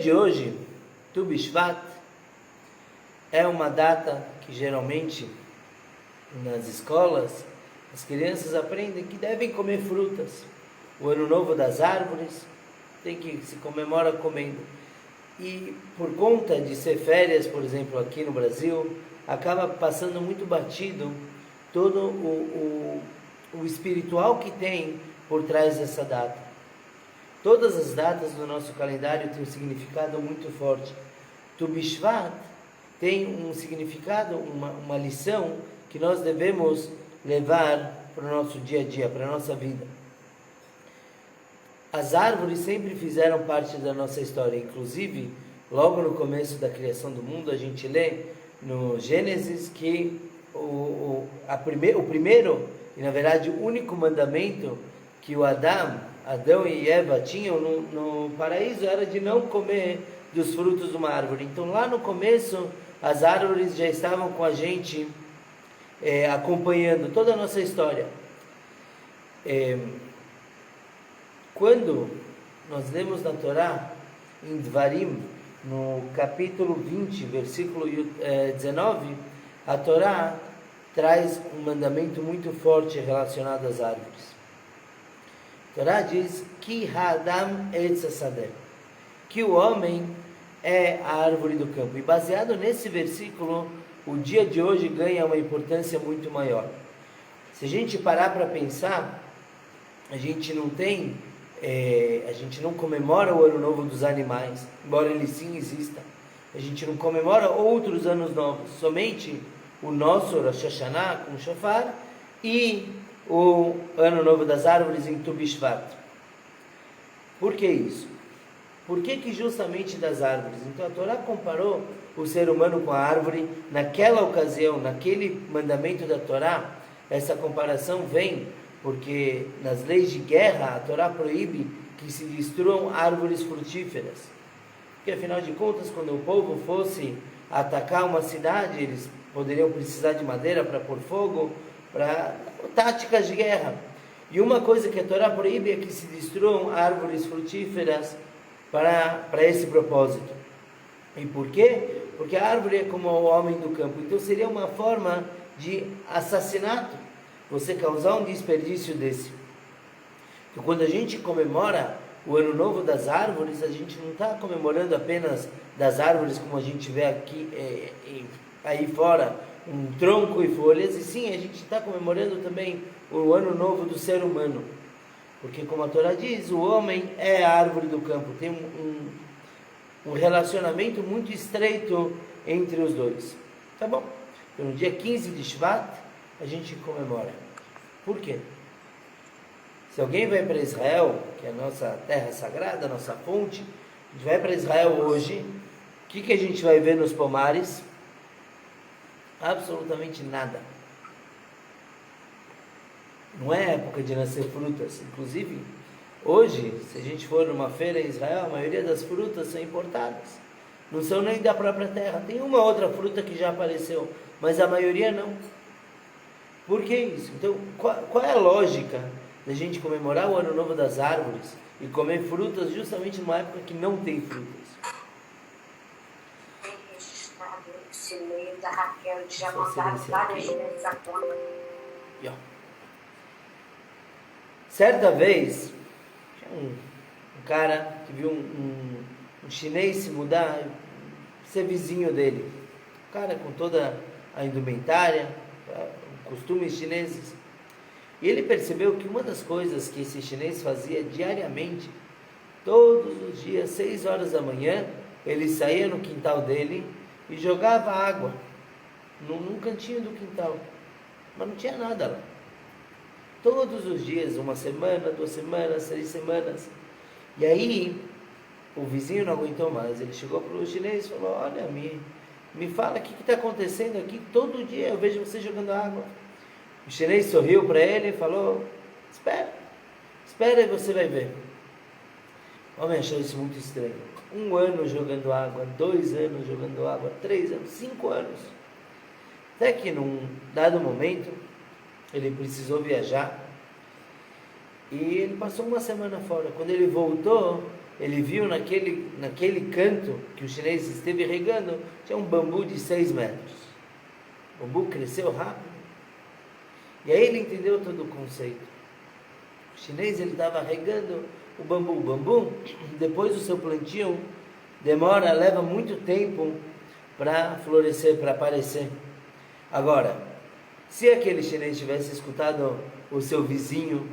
de hoje, Tu Bishvat, é uma data que geralmente nas escolas as crianças aprendem que devem comer frutas. O ano novo das árvores tem que se comemora comendo. E por conta de ser férias, por exemplo, aqui no Brasil, acaba passando muito batido todo o espiritual que tem por trás dessa data. Todas as datas do nosso calendário têm um significado muito forte. Tu Bishvat tem um significado, uma lição que nós devemos levar para o nosso dia a dia, para a nossa vida. As árvores sempre fizeram parte da nossa história, inclusive, logo no começo da criação do mundo, a gente lê no Gênesis que o primeiro, e na verdade o único mandamento que o Adão e Eva tinham no paraíso era de não comer dos frutos de uma árvore. Então lá no começo, as árvores já estavam com a gente, acompanhando toda a nossa história. Quando nós lemos na Torá, em Dvarim, no capítulo 20, versículo 19, a Torá traz um mandamento muito forte relacionado às árvores. A Torá diz Ki Ha'adam Etz HaSadeh, que o homem é a árvore do campo. E baseado nesse versículo, o dia de hoje ganha uma importância muito maior. Se a gente parar para pensar, a gente não comemora o ano novo dos animais, embora ele sim exista. A gente não comemora outros anos novos, somente o nosso Rosh Hashanah com o Shofar e o ano novo das árvores em Tu Bishvat. Por que isso? Por que justamente das árvores? Então a Torá comparou o ser humano com a árvore. Naquela ocasião, naquele mandamento da Torá, essa comparação vem porque nas leis de guerra a Torá proíbe que se destruam árvores frutíferas. Porque afinal de contas, quando o povo fosse atacar uma cidade, eles poderiam precisar de madeira para pôr fogo, para táticas de guerra. E uma coisa que a Torá proíbe é que se destruam árvores frutíferas para esse propósito. E por quê? Porque a árvore é como o homem do campo. Então seria uma forma de assassinato você causar um desperdício desse. Então quando a gente comemora o ano novo das árvores, a gente não está comemorando apenas das árvores como a gente vê aqui aí fora, um tronco e folhas, e sim, a gente está comemorando também o ano novo do ser humano. Porque como a Torá diz, o homem é a árvore do campo, tem um relacionamento muito estreito entre os dois. Tá bom? Então no dia 15 de Shvat, a gente comemora. Por quê? Se alguém vai para Israel, que é a nossa terra sagrada, a nossa fonte, a gente vai para Israel hoje, o que a gente vai ver nos pomares? Absolutamente nada. Não é época de nascer frutas. Inclusive, hoje, se a gente for numa feira em Israel, a maioria das frutas são importadas. Não são nem da própria terra. Tem uma outra fruta que já apareceu, mas a maioria não. Por que isso? Então, qual é a lógica da gente comemorar o Ano Novo das Árvores e comer frutas justamente numa época que não tem frutas? Tem registrado esse e-mail da Raquel, de já mandaram várias vezes a conta. Certa vez, tinha um cara que viu um chinês se mudar, ser vizinho dele. Um cara com toda a indumentária, costumes chineses. E ele percebeu que uma das coisas que esse chinês fazia diariamente, todos os dias, 6 horas da manhã, ele saía no quintal dele e jogava água num cantinho do quintal. Mas não tinha nada lá. Todos os dias, 1 semana, 2 semanas, 6 semanas. E aí, o vizinho não aguentou mais. Ele chegou para o chinês e falou: olha, me fala o que está acontecendo aqui. Todo dia eu vejo você jogando água. O chinês sorriu para ele e falou: espera e você vai ver. O homem achou isso muito estranho. 1 ano jogando água, 2 anos jogando água, 3 anos, 5 anos. Até que num dado momento, ele precisou viajar e ele passou 1 semana fora. Quando ele voltou, ele viu naquele canto que o chinês esteve regando, tinha um bambu de 6 metros. O bambu cresceu rápido. E aí ele entendeu todo o conceito. O chinês ele estava regando o bambu. O bambu, depois do seu plantio, leva muito tempo para florescer, para aparecer. Agora, se aquele chinês tivesse escutado o seu vizinho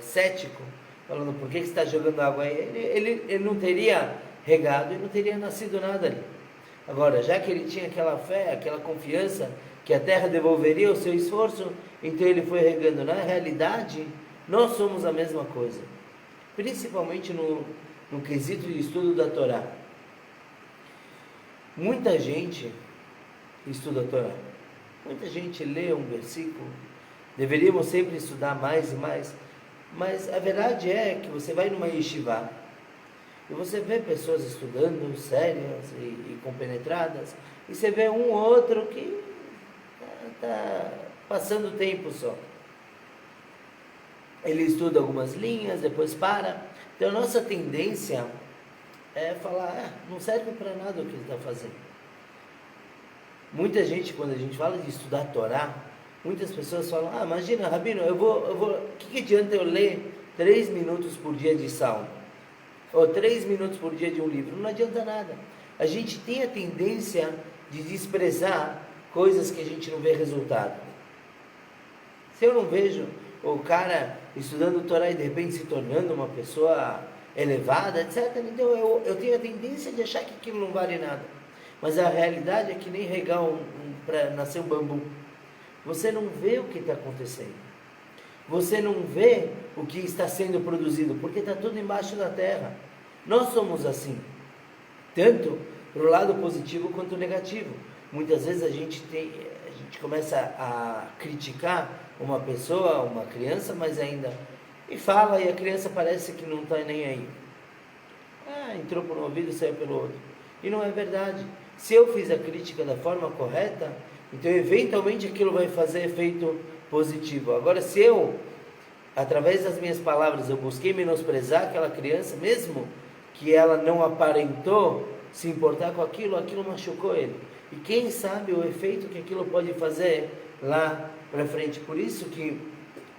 cético, falando por que você está jogando água aí, ele não teria regado e não teria nascido nada ali. Agora, já que ele tinha aquela fé, aquela confiança que a terra devolveria o seu esforço, então ele foi regando. Na realidade, nós somos a mesma coisa, principalmente no quesito de estudo da Torá. Muita gente estuda a Torá, muita gente lê um versículo, deveríamos sempre estudar mais e mais, mas a verdade é que você vai numa yeshiva e você vê pessoas estudando sérias e compenetradas, e você vê um ou outro que está passando tempo só. Ele estuda algumas linhas, depois para. Então a nossa tendência é falar, não serve para nada o que ele está fazendo. Muita gente, quando a gente fala de estudar Torá, muitas pessoas falam, imagina, Rabino, o que adianta eu ler 3 minutos por dia de salmo? Ou 3 minutos por dia de um livro? Não adianta nada. A gente tem a tendência de desprezar coisas que a gente não vê resultado. Se eu não vejo o cara estudando Torá e de repente se tornando uma pessoa elevada, etc., então eu tenho a tendência de achar que aquilo não vale nada. Mas a realidade é que nem regar para nascer um bambu. Você não vê o que está acontecendo. Você não vê o que está sendo produzido, porque está tudo embaixo da terra. Nós somos assim, tanto para o lado positivo quanto o negativo. Muitas vezes a gente começa a criticar uma pessoa, uma criança, mas ainda e fala, e a criança parece que não está nem aí. Entrou por um ouvido e saiu pelo outro. E não é verdade. Se eu fiz a crítica da forma correta, então eventualmente aquilo vai fazer efeito positivo. Agora, se eu, através das minhas palavras, eu busquei menosprezar aquela criança, mesmo que ela não aparentou se importar com aquilo, aquilo machucou ele. E quem sabe o efeito que aquilo pode fazer lá para frente. Por isso que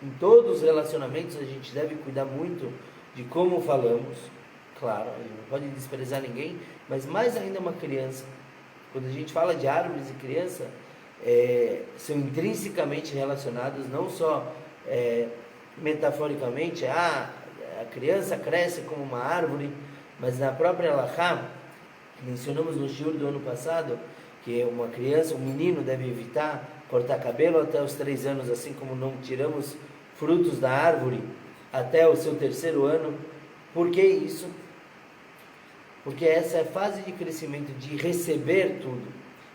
em todos os relacionamentos a gente deve cuidar muito de como falamos. Claro, a gente não pode desprezar ninguém, mas mais ainda uma criança. Quando a gente fala de árvores e criança, são intrinsecamente relacionados, não só metaforicamente, a criança cresce como uma árvore, mas na própria Halachá, mencionamos no shiur do ano passado, que uma criança, um menino deve evitar cortar cabelo até os 3 anos, assim como não tiramos frutos da árvore até o seu 3º ano. Por que isso? Porque essa é a fase de crescimento, de receber tudo,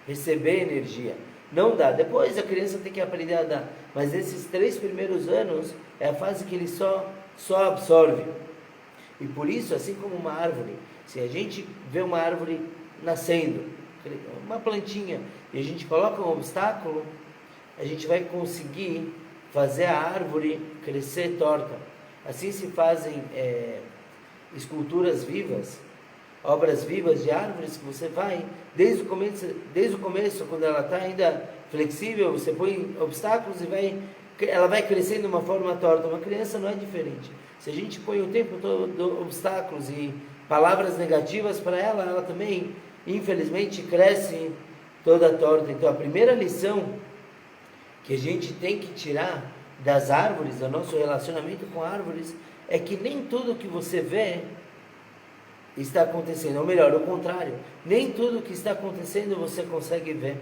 receber energia. Não dá, depois a criança tem que aprender a dar, mas nesses 3 primeiros anos é a fase que ele só absorve. E por isso, assim como uma árvore, se a gente vê uma árvore nascendo, uma plantinha, e a gente coloca um obstáculo, a gente vai conseguir fazer a árvore crescer torta. Assim se fazem esculturas vivas, obras vivas de árvores, que você vai, desde o começo, quando ela está ainda flexível, você põe obstáculos e ela vai crescendo de uma forma torta. Uma criança não é diferente. Se a gente põe o tempo todo obstáculos e palavras negativas para ela, ela também, infelizmente, cresce toda torta. Então a primeira lição que a gente tem que tirar das árvores, do nosso relacionamento com árvores, é que nem tudo que você vê está acontecendo, ou melhor, o contrário, nem tudo que está acontecendo você consegue ver.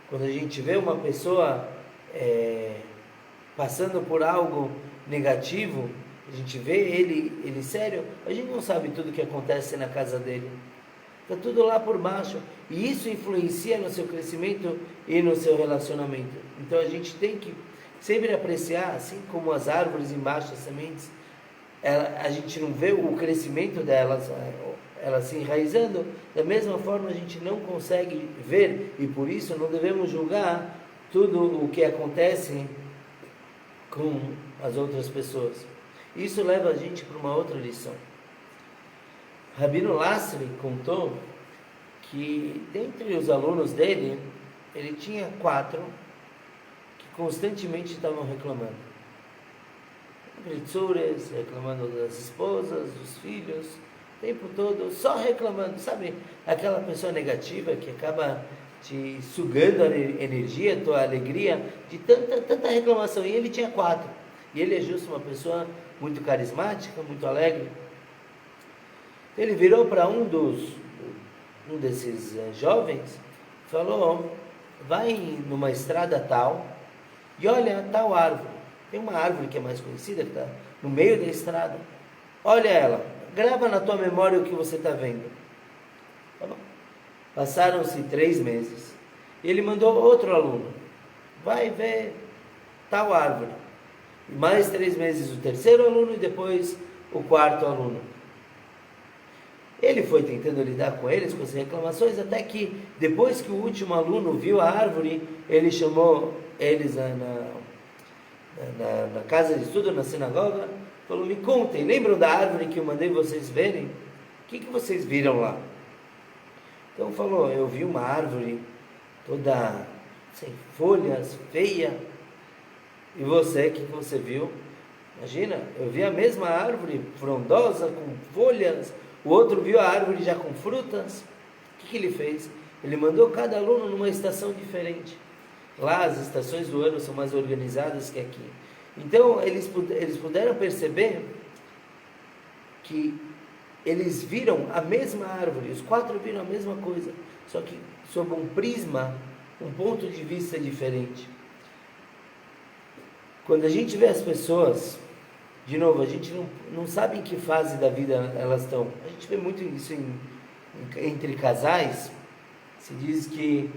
Quando a gente vê uma pessoa passando por algo negativo, a gente vê ele sério, a gente não sabe tudo que acontece na casa dele. Está tudo lá por baixo. E isso influencia no seu crescimento e no seu relacionamento. Então a gente tem que sempre apreciar, assim como as árvores embaixo, as sementes, a gente não vê o crescimento delas, elas se enraizando, da mesma forma a gente não consegue ver, e por isso não devemos julgar tudo o que acontece com as outras pessoas. Isso leva a gente para uma outra lição. Rabino Lasri contou que dentre os alunos dele, ele tinha 4 que constantemente estavam reclamando. Gritsures, reclamando das esposas, dos filhos, o tempo todo só reclamando, sabe? Aquela pessoa negativa que acaba te sugando a energia, a tua alegria, de tanta reclamação. E ele tinha 4. E ele é justo uma pessoa muito carismática, muito alegre. Ele virou para um desses jovens, falou: vai numa estrada tal e olha tal árvore. Tem uma árvore que é mais conhecida, que está no meio da estrada. Olha ela, grava na tua memória o que você está vendo. Tá bom? Passaram-se 3 meses. Ele mandou outro aluno: vai ver tal árvore. E mais 3 meses o terceiro aluno e depois o 4º aluno. Ele foi tentando lidar com eles, com as reclamações, até que depois que o último aluno viu a árvore, ele chamou eles na casa de estudo, na sinagoga, falou: me contem, lembram da árvore que eu mandei vocês verem? O que vocês viram lá? Então falou: eu vi uma árvore toda sem folhas, feia. E você, o que você viu? Imagina, eu vi a mesma árvore frondosa, com folhas. O outro viu a árvore já com frutas. O que ele fez? Ele mandou cada aluno numa estação diferente. Lá as estações do ano são mais organizadas que aqui. Então eles puderam perceber que eles viram a mesma árvore, os 4 viram a mesma coisa, só que sob um prisma, um ponto de vista diferente. Quando a gente vê as pessoas, de novo, a gente não sabe em que fase da vida elas estão. A gente vê muito isso entre casais. Se diz que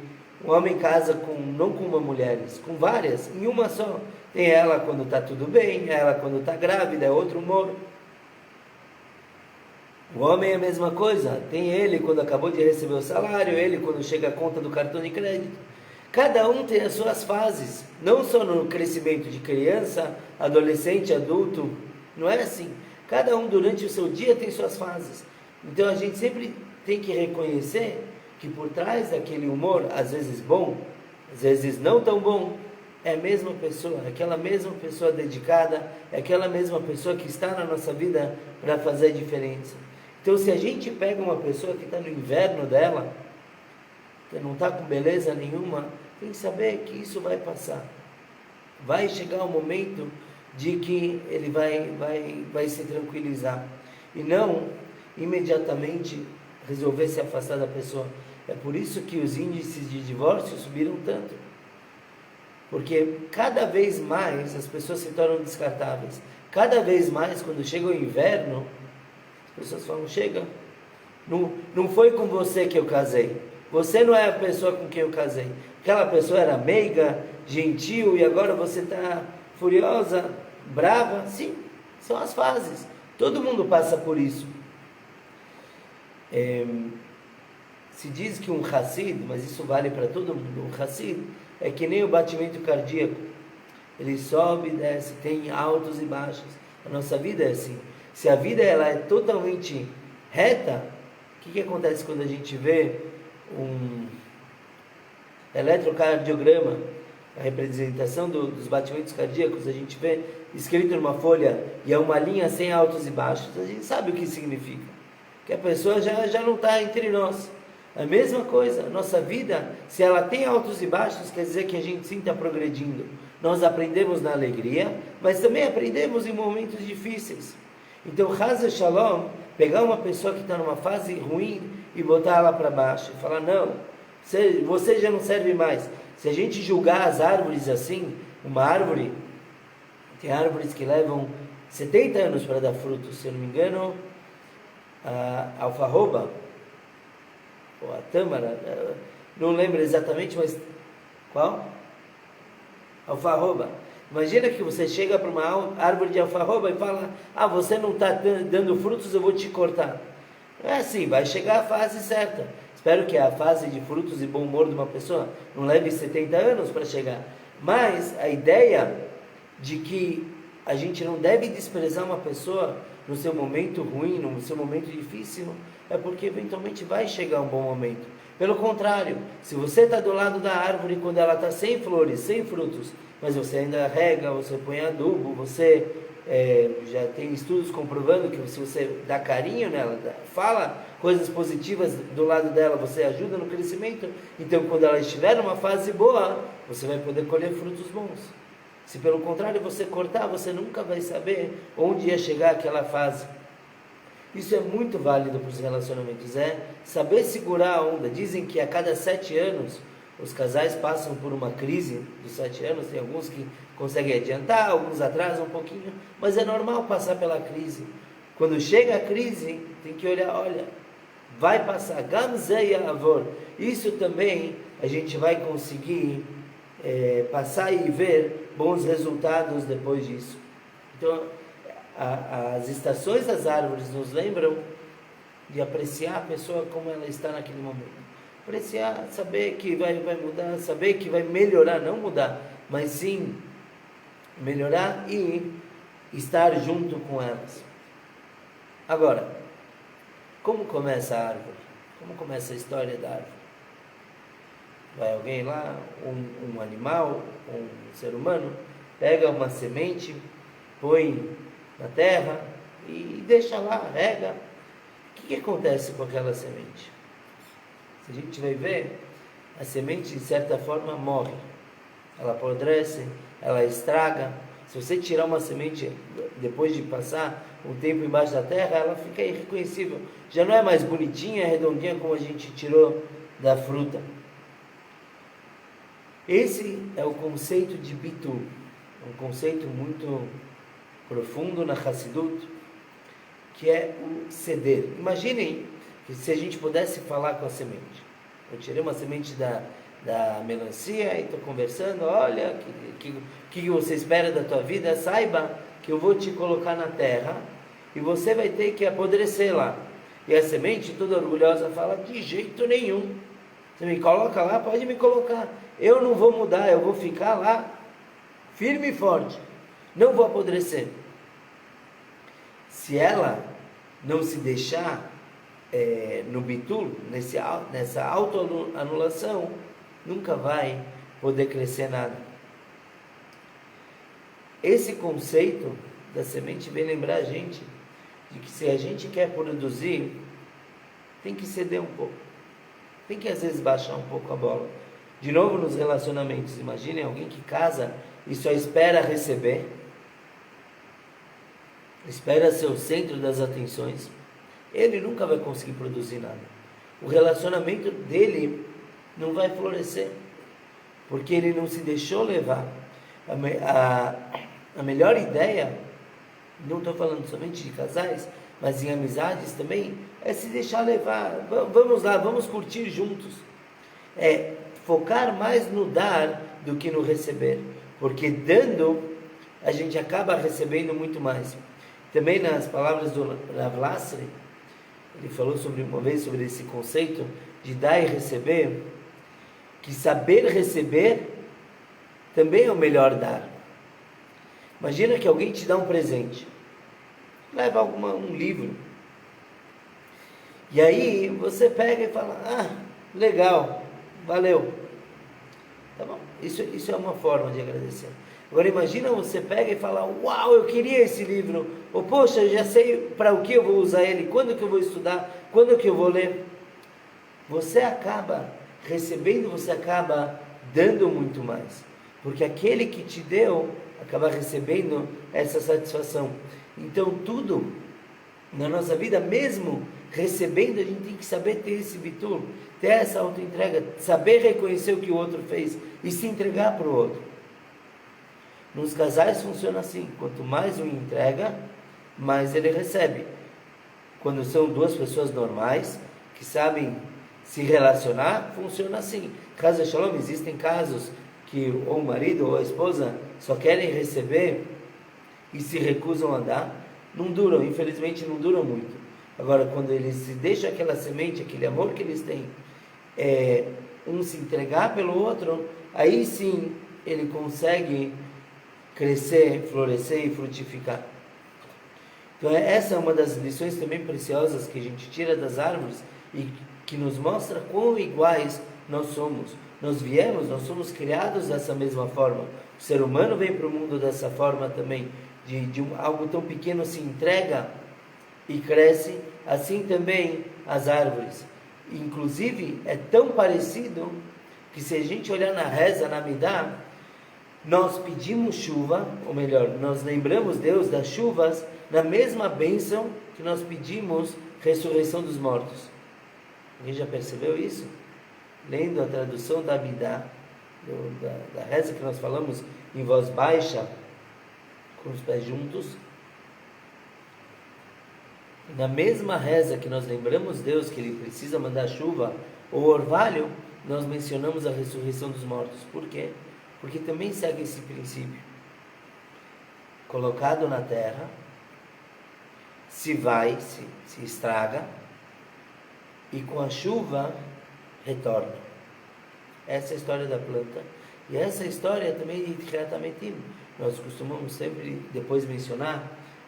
um homem casa não com uma mulher, com várias, em uma só. Tem ela quando está tudo bem, ela quando está grávida, é outro humor. O homem é a mesma coisa, tem ele quando acabou de receber o salário, ele quando chega a conta do cartão de crédito. Cada um tem as suas fases, não só no crescimento de criança, adolescente, adulto, não é assim. Cada um durante o seu dia tem suas fases. Então a gente sempre tem que reconhecer que por trás daquele humor, às vezes bom, às vezes não tão bom, é a mesma pessoa, aquela mesma pessoa dedicada, é aquela mesma pessoa que está na nossa vida para fazer a diferença. Então se a gente pega uma pessoa que está no inverno dela, que não está com beleza nenhuma, tem que saber que isso vai passar. Vai chegar um momento de que ele vai se tranquilizar. E não imediatamente resolver se afastar da pessoa. É por isso que os índices de divórcio subiram tanto. Porque cada vez mais as pessoas se tornam descartáveis. Cada vez mais, quando chega o inverno, as pessoas falam: chega, não foi com você que eu casei. Você não é a pessoa com quem eu casei. Aquela pessoa era meiga, gentil, e agora você está furiosa, brava. Sim, são as fases. Todo mundo passa por isso. Se diz que um Hassid, mas isso vale para todo mundo, um Hassid é que nem o batimento cardíaco. Ele sobe e desce, tem altos e baixos. A nossa vida é assim. Se a vida ela é totalmente reta, o que acontece quando a gente vê um eletrocardiograma, a representação dos batimentos cardíacos, a gente vê escrito numa folha e é uma linha sem altos e baixos, a gente sabe o que significa, que a pessoa já não está entre nós. A mesma coisa, a nossa vida, se ela tem altos e baixos, quer dizer que a gente sim está progredindo. Nós aprendemos na alegria, mas também aprendemos em momentos difíceis. Então, Chaz Shalom, pegar uma pessoa que está numa fase ruim e botar ela para baixo e falar: não, você já não serve mais. Se a gente julgar as árvores assim, uma árvore, tem árvores que levam 70 anos para dar frutos, se eu não me engano, a alfarroba, ou a tâmara, não lembro exatamente, mas qual? Alfarroba. Imagina que você chega para uma árvore de alfarroba e fala: você não está dando frutos, eu vou te cortar. Não é assim, vai chegar a fase certa. Espero que a fase de frutos e bom humor de uma pessoa não leve 70 anos para chegar. Mas a ideia de que a gente não deve desprezar uma pessoa no seu momento ruim, no seu momento difícil, é porque eventualmente vai chegar um bom momento. Pelo contrário, se você está do lado da árvore quando ela está sem flores, sem frutos, mas você ainda rega, você põe adubo, você já tem estudos comprovando que se você dá carinho nela, fala coisas positivas do lado dela, você ajuda no crescimento, então quando ela estiver numa fase boa, você vai poder colher frutos bons. Se pelo contrário você cortar, você nunca vai saber onde ia chegar aquela fase. Isso é muito válido para os relacionamentos, saber segurar a onda. Dizem que a cada 7 anos, os casais passam por uma crise dos 7 anos, tem alguns que conseguem adiantar, alguns atrasam um pouquinho, mas é normal passar pela crise. Quando chega a crise, tem que olhar, olha, vai passar, gamzei avor. Isso também a gente vai conseguir passar e ver bons resultados depois disso. Então, as estações das árvores nos lembram de apreciar a pessoa como ela está naquele momento. Apreciar, saber que vai mudar, saber que vai melhorar, não mudar, mas sim melhorar e estar junto com elas. Agora, como começa a árvore? Como começa a história da árvore? Vai alguém lá, um animal, um ser humano, pega uma semente, põe na terra e deixa lá, rega. O que acontece com aquela semente? Se a gente vai ver, a semente de certa forma morre, ela apodrece, ela estraga. Se você tirar uma semente depois de passar um tempo embaixo da terra, ela fica irreconhecível, já não é mais bonitinha, redondinha como a gente tirou da fruta. Esse é o conceito de bitul, um conceito muito profundo na Hassidut, que é o ceder. Imaginem que se a gente pudesse falar com a semente. Eu tirei uma semente da melancia e estou conversando, olha, o que você espera da tua vida? Saiba que eu vou te colocar na terra e você vai ter que apodrecer lá. E a semente, toda orgulhosa, fala, de jeito nenhum. Você me coloca lá, pode me colocar. Eu não vou mudar, eu vou ficar lá, firme e forte. Não vou apodrecer. Se ela não se deixar no bitul, nessa autoanulação, nunca vai poder crescer nada. Esse conceito da semente vem lembrar a gente de que se a gente quer produzir, tem que ceder um pouco. Tem que às vezes baixar um pouco a bola. De novo nos relacionamentos, imaginem alguém que casa e só espera receber, espera ser o centro das atenções, ele nunca vai conseguir produzir nada. O relacionamento dele não vai florescer, porque ele não se deixou levar. A melhor ideia, não estou falando somente de casais, mas em amizades também, é se deixar levar. Vamos lá, vamos curtir juntos. É focar mais no dar do que no receber, porque dando, a gente acaba recebendo muito mais. Também nas palavras do Rav Lasri, ele falou uma vez sobre esse conceito de dar e receber, que saber receber também é o melhor dar. Imagina que alguém te dá um presente, leva um livro, e aí você pega e fala, legal, valeu, tá bom, isso é uma forma de agradecer. Agora imagina você pega e fala, uau, eu queria esse livro, ou poxa, eu já sei para o que eu vou usar ele, quando que eu vou estudar, quando que eu vou ler. Você acaba recebendo, você acaba dando muito mais, porque aquele que te deu acaba recebendo essa satisfação. Então tudo na nossa vida, mesmo recebendo, a gente tem que saber ter esse bitul, ter essa autoentrega, saber reconhecer o que o outro fez e se entregar para o outro. Nos casais funciona assim, quanto mais um entrega, mais ele recebe. Quando são duas pessoas normais, que sabem se relacionar, funciona assim. Caso de Shalom, existem casos que ou o marido ou a esposa só querem receber e se recusam a dar, não duram, infelizmente não duram muito. Agora, quando eles se deixam aquela semente, aquele amor que eles têm, um se entregar pelo outro, aí sim ele consegue crescer, florescer e frutificar. Então essa é uma das lições também preciosas que a gente tira das árvores e que nos mostra quão iguais nós somos. Nós somos criados dessa mesma forma. O ser humano vem para o mundo dessa forma também, algo tão pequeno se entrega e cresce, assim também as árvores. Inclusive, é tão parecido que se a gente olhar na reza, na Midá, nós pedimos chuva, ou melhor, nós lembramos Deus das chuvas na mesma bênção que nós pedimos ressurreição dos mortos. Alguém já percebeu isso? Lendo a tradução da Midá, da reza que nós falamos em voz baixa, com os pés juntos, na mesma reza que nós lembramos Deus que Ele precisa mandar chuva ou orvalho, nós mencionamos a ressurreição dos mortos. Por quê? Porque também segue esse princípio. Colocado na terra, se estraga, e com a chuva retorna. Essa é a história da planta. E essa história também de Tchiat-Metim. Nós costumamos sempre depois mencionar,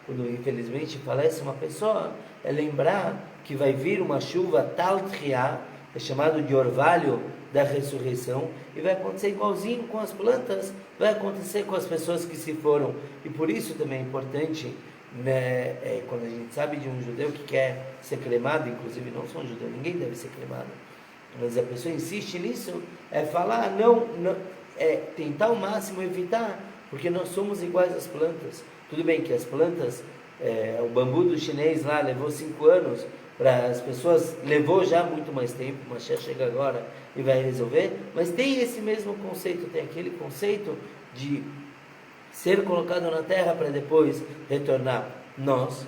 quando infelizmente falece uma pessoa, é lembrar que vai vir uma chuva tal tchiá, é chamado de orvalho da ressurreição, e vai acontecer igualzinho com as plantas, vai acontecer com as pessoas que se foram. E por isso também é importante, né, quando a gente sabe de um judeu que quer ser cremado, inclusive não sou um judeu, ninguém deve ser cremado, mas a pessoa insiste nisso, é falar, não, é tentar ao máximo evitar, porque nós somos iguais às plantas. Tudo bem que as plantas, o bambu do chinês lá levou 5 anos, para as pessoas levou já muito mais tempo, mas já chega agora e vai resolver, mas tem esse mesmo conceito, tem aquele conceito de ser colocado na terra para depois retornar. Nós,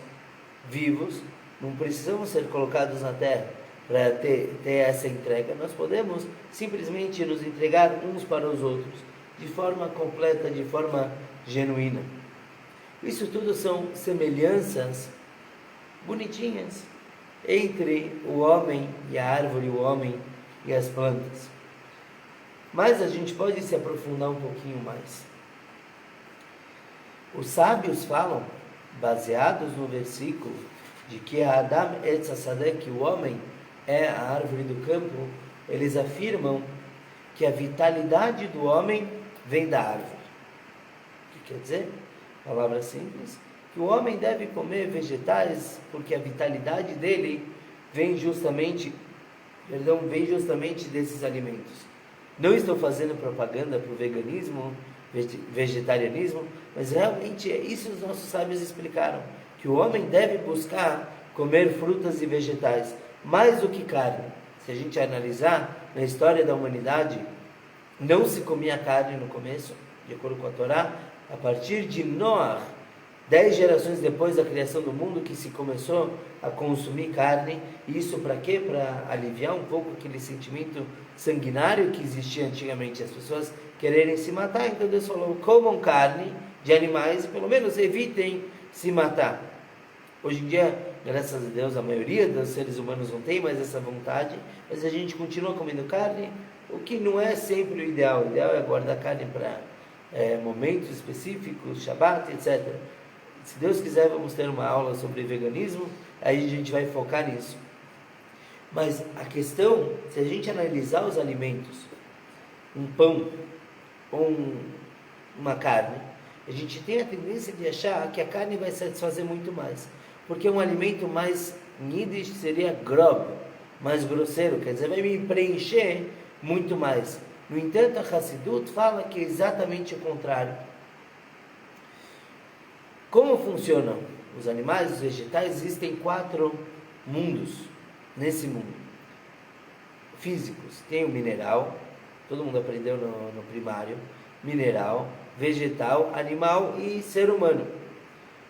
vivos, não precisamos ser colocados na terra para ter essa entrega, nós podemos simplesmente nos entregar uns para os outros, de forma completa, de forma genuína. Isso tudo são semelhanças bonitinhas entre o homem e a árvore, o homem e as plantas. Mas a gente pode se aprofundar um pouquinho mais. Os sábios falam, baseados no versículo, de que a Adam Etz Hasadeh, que o homem é a árvore do campo, eles afirmam que a vitalidade do homem vem da árvore. O que quer dizer? Palavra simples, que o homem deve comer vegetais porque a vitalidade dele vem justamente desses alimentos. Não estou fazendo propaganda para o veganismo, vegetarianismo, mas realmente é isso que os nossos sábios explicaram, que o homem deve buscar comer frutas e vegetais, mais do que carne. Se a gente analisar na história da humanidade, não se comia carne no começo, de acordo com a Torá. A partir de Noah, 10 gerações depois da criação do mundo, que se começou a consumir carne. Isso para quê? Para aliviar um pouco aquele sentimento sanguinário que existia antigamente, as pessoas quererem se matar. Então Deus falou, comam carne de animais e pelo menos evitem se matar. Hoje em dia, graças a Deus, a maioria dos seres humanos não tem mais essa vontade, mas a gente continua comendo carne, o que não é sempre o ideal. O ideal é guardar carne para momentos específicos, Shabbat, etc. Se Deus quiser, vamos ter uma aula sobre veganismo, aí a gente vai focar nisso. Mas a questão, se a gente analisar os alimentos, um pão ou uma carne, a gente tem a tendência de achar que a carne vai satisfazer muito mais, porque um alimento mais, em Yiddish seria grob, mais grosseiro, quer dizer, vai me preencher muito mais. No entanto, a Hassidut fala que é exatamente o contrário. Como funcionam os animais, os vegetais? Existem 4 mundos nesse mundo. Físicos, tem o mineral, todo mundo aprendeu no primário, mineral, vegetal, animal e ser humano.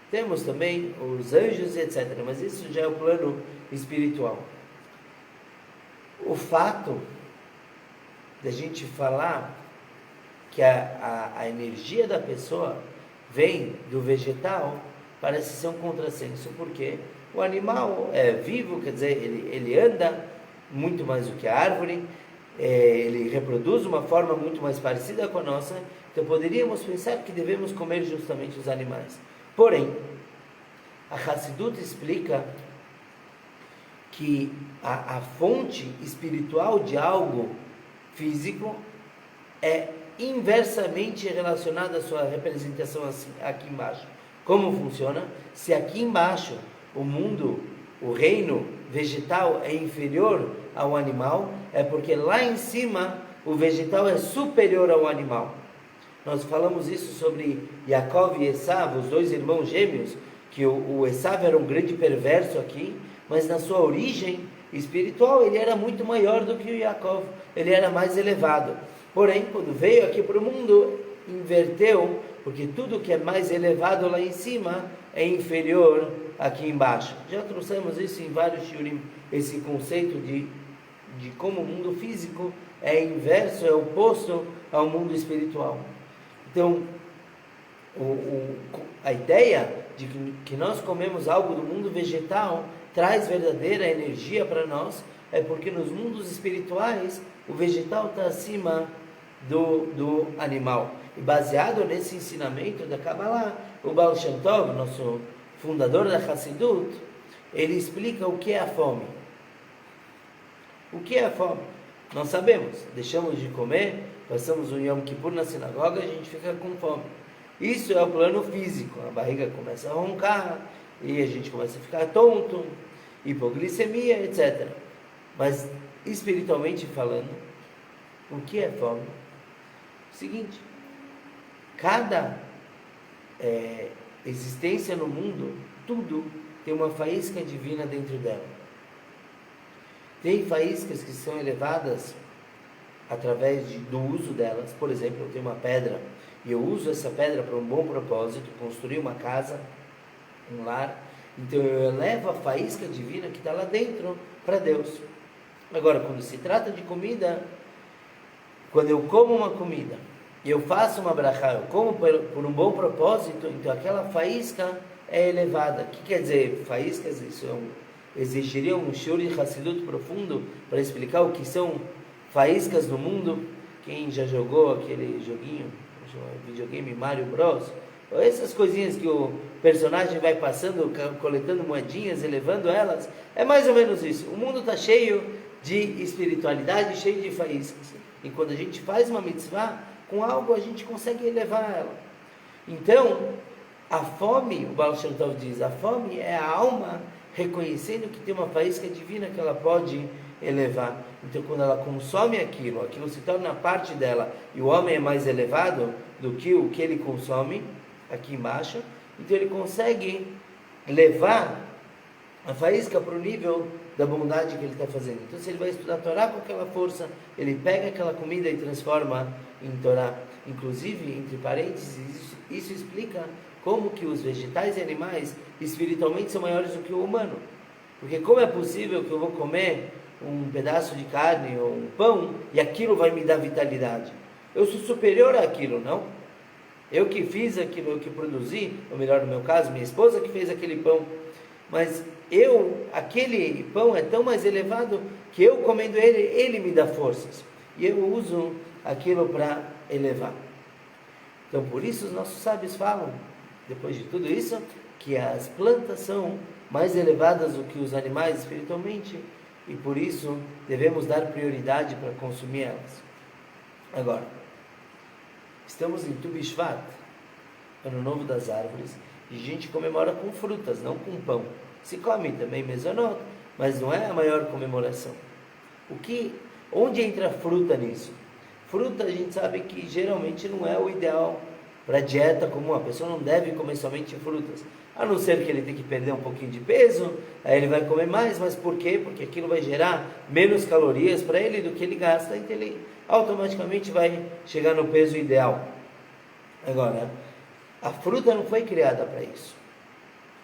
Temos também os anjos, etc. Mas isso já é o plano espiritual. O fato da gente falar que a energia da pessoa vem do vegetal parece ser um contrassenso, porque o animal é vivo, quer dizer, ele anda muito mais do que a árvore, ele reproduz de uma forma muito mais parecida com a nossa, então poderíamos pensar que devemos comer justamente os animais. Porém, A Hassidut explica que a fonte espiritual de algo físico é inversamente relacionada à sua representação assim, aqui embaixo. Como funciona? Se aqui embaixo o mundo, o reino vegetal é inferior ao animal, é porque lá em cima o vegetal é superior ao animal. Nós falamos isso sobre Yaakov e Esav, os dois irmãos gêmeos, que o Esav era um grande perverso aqui, mas na sua origem espiritual ele era muito maior do que o Yaakov, ele era mais elevado. Porém, quando veio aqui para o mundo, inverteu, porque tudo que é mais elevado lá em cima é inferior aqui embaixo. Já trouxemos isso em vários shiurim, esse conceito de como o mundo físico é inverso, é oposto ao mundo espiritual. Então, a ideia de que nós comemos algo do mundo vegetal traz verdadeira energia para nós, é porque nos mundos espirituais o vegetal está acima do animal. E baseado nesse ensinamento da Kabbalah, o Baal Shem Tov, nosso fundador da Hassidut, ele explica o que é a fome. O que é a fome? Nós sabemos, deixamos de comer, passamos o Yom Kippur na sinagoga, a gente fica com fome. Isso é o plano físico, a barriga começa a roncar, e a gente começa a ficar tonto, hipoglicemia, etc. Mas, espiritualmente falando, o que é fome? O seguinte, cada existência no mundo, tudo tem uma faísca divina dentro dela. Tem faíscas que são elevadas através do uso delas. Por exemplo, eu tenho uma pedra e eu uso essa pedra para um bom propósito, construir uma casa, um lar. Então eu elevo a faísca divina que está lá dentro para Deus. Agora, quando se trata de comida, quando eu como uma comida e eu faço uma brachá, eu como por um bom propósito, então aquela faísca é elevada. O que quer dizer faíscas? Isso exigiria um shiur de Hassidut profundo para explicar o que são faíscas no mundo. Quem já jogou aquele joguinho, videogame Mario Bros, ou essas coisinhas que o personagem vai passando, coletando moedinhas, elevando elas, é mais ou menos isso. O mundo está cheio de espiritualidade, cheio de faíscas. E quando a gente faz uma mitzvah, com algo a gente consegue elevar ela. Então, a fome, o Baal Shem Tov diz, a fome é a alma reconhecendo que tem uma faísca divina que ela pode elevar. Então, quando ela consome aquilo se torna parte dela, e o homem é mais elevado do que o que ele consome aqui embaixo, então ele consegue levar a faísca para o nível da bondade que ele está fazendo. Então, se ele vai estudar a Torá com aquela força, ele pega aquela comida e transforma em Torá. Inclusive, entre parênteses, isso explica como que os vegetais e animais espiritualmente são maiores do que o humano. Porque como é possível que eu vou comer um pedaço de carne ou um pão e aquilo vai me dar vitalidade? Eu sou superior àquilo, não? Eu que fiz aquilo, eu que produzi, ou melhor, no meu caso, minha esposa que fez aquele pão. Mas aquele pão é tão mais elevado que eu comendo ele me dá forças. E eu uso aquilo para elevar. Então, por isso os nossos sábios falam, depois de tudo isso, que as plantas são mais elevadas do que os animais espiritualmente, e por isso devemos dar prioridade para consumir elas. Agora, estamos em Tu B'Shvat, Ano Novo das Árvores, e a gente comemora com frutas, não com pão. Se come também mezonot, mas não é a maior comemoração. Onde entra a fruta nisso? Fruta a gente sabe que geralmente não é o ideal para dieta comum. A pessoa não deve comer somente frutas, a não ser que ele tenha que perder um pouquinho de peso, aí ele vai comer mais. Mas por quê? Porque aquilo vai gerar menos calorias para ele do que ele gasta, então ele automaticamente vai chegar no peso ideal. Agora, a fruta não foi criada para isso.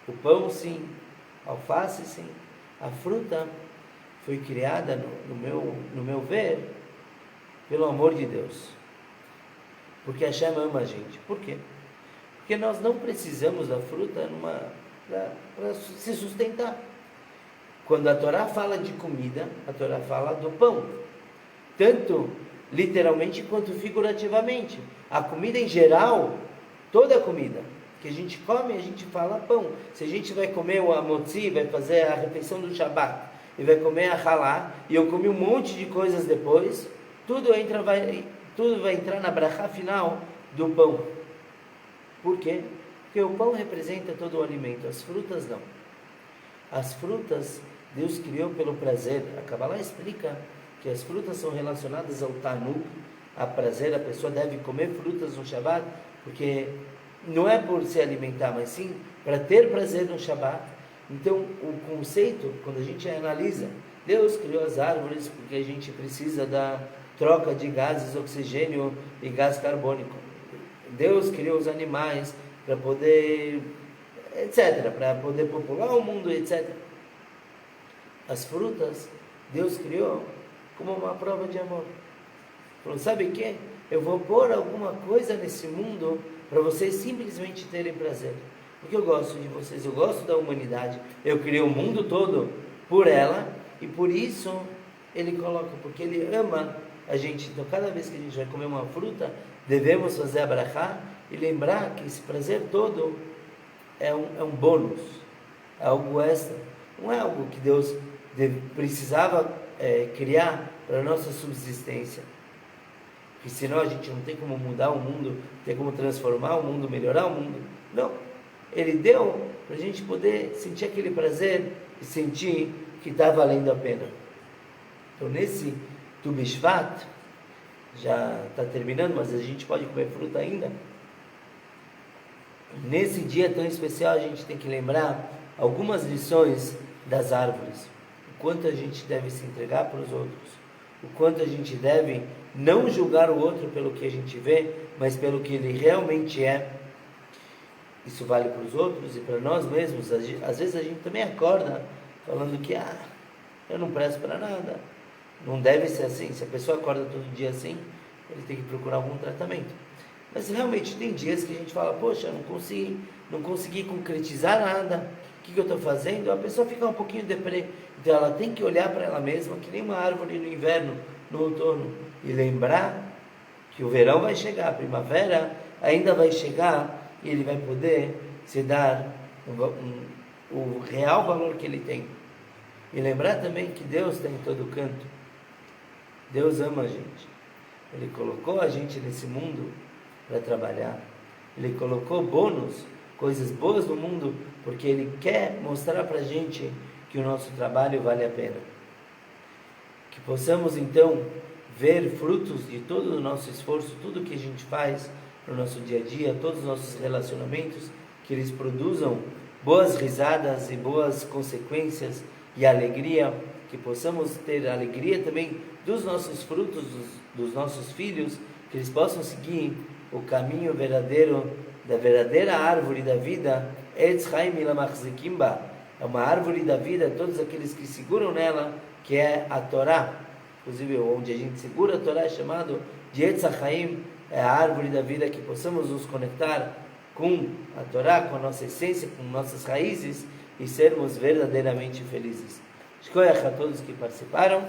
O pão sim, a alface sim, a fruta foi criada, no meu ver, pelo amor de Deus. Porque Hashem ama a gente. Por quê? Porque nós não precisamos da fruta para se sustentar. Quando a Torá fala de comida, a Torá fala do pão. Tanto literalmente quanto figurativamente. A comida em geral, toda a comida, que a gente come, a gente fala pão. Se a gente vai comer o amotzi, vai fazer a refeição do Shabbat, e vai comer a halá, e eu comi um monte de coisas depois, tudo vai entrar na brachá final do pão. Por quê? Porque o pão representa todo o alimento, as frutas não. As frutas Deus criou pelo prazer. A Kabbalah explica que as frutas são relacionadas ao tanug, a prazer. A pessoa deve comer frutas no Shabbat, porque não é por se alimentar, mas sim para ter prazer no Shabbat. Então, o conceito, quando a gente analisa, Deus criou as árvores porque a gente precisa da troca de gases, oxigênio e gás carbônico. Deus criou os animais para poder, etc., para poder popular o mundo, etc. As frutas, Deus criou como uma prova de amor. Falou, sabe o que? Eu vou pôr alguma coisa nesse mundo para vocês simplesmente terem prazer. Porque eu gosto de vocês, eu gosto da humanidade. Eu criei o mundo todo por ela e por isso Ele coloca, porque Ele ama a gente. Então cada vez que a gente vai comer uma fruta, devemos fazer a brachá e lembrar que esse prazer todo é um bônus, é algo extra. Não é algo que Deus precisava criar para a nossa subsistência. Porque senão a gente não tem como mudar o mundo, não tem como transformar o mundo, melhorar o mundo. Não. Ele deu para a gente poder sentir aquele prazer e sentir que está valendo a pena. Então nesse Tu Bishvat, já está terminando, mas a gente pode comer fruta ainda. Nesse dia tão especial a gente tem que lembrar algumas lições das árvores. O quanto a gente deve se entregar para os outros. O quanto a gente deve não julgar o outro pelo que a gente vê, mas pelo que ele realmente é. Isso vale para os outros e para nós mesmos. Às vezes a gente também acorda falando que eu não presto para nada. Não deve ser assim. Se a pessoa acorda todo dia assim, ele tem que procurar algum tratamento. Mas realmente tem dias que a gente fala, poxa, não consegui concretizar nada. O que eu estou fazendo? A pessoa fica um pouquinho deprê. Então ela tem que olhar para ela mesma, que nem uma árvore no inverno, no outono, e lembrar que o verão vai chegar, a primavera ainda vai chegar, e ele vai poder se dar o real valor que ele tem. E lembrar também que Deus está em todo canto. Deus ama a gente. Ele colocou a gente nesse mundo para trabalhar. Ele colocou bônus, coisas boas no mundo, porque Ele quer mostrar para a gente que o nosso trabalho vale a pena. Que possamos então ver frutos de todo o nosso esforço, tudo que a gente faz no nosso dia a dia, todos os nossos relacionamentos, que eles produzam boas risadas e boas consequências e alegria, que possamos ter alegria também dos nossos frutos, dos nossos filhos, que eles possam seguir o caminho verdadeiro, da verdadeira árvore da vida. Etz Chaim Lamachzikim Ba, é uma árvore da vida, todos aqueles que seguram nela, que é a Torá. Inclusive, onde a gente segura a Torá é chamado de Etz Chaim, é a árvore da vida, que possamos nos conectar com a Torá, com a nossa essência, com nossas raízes e sermos verdadeiramente felizes. Shkoyach a todos que participaram.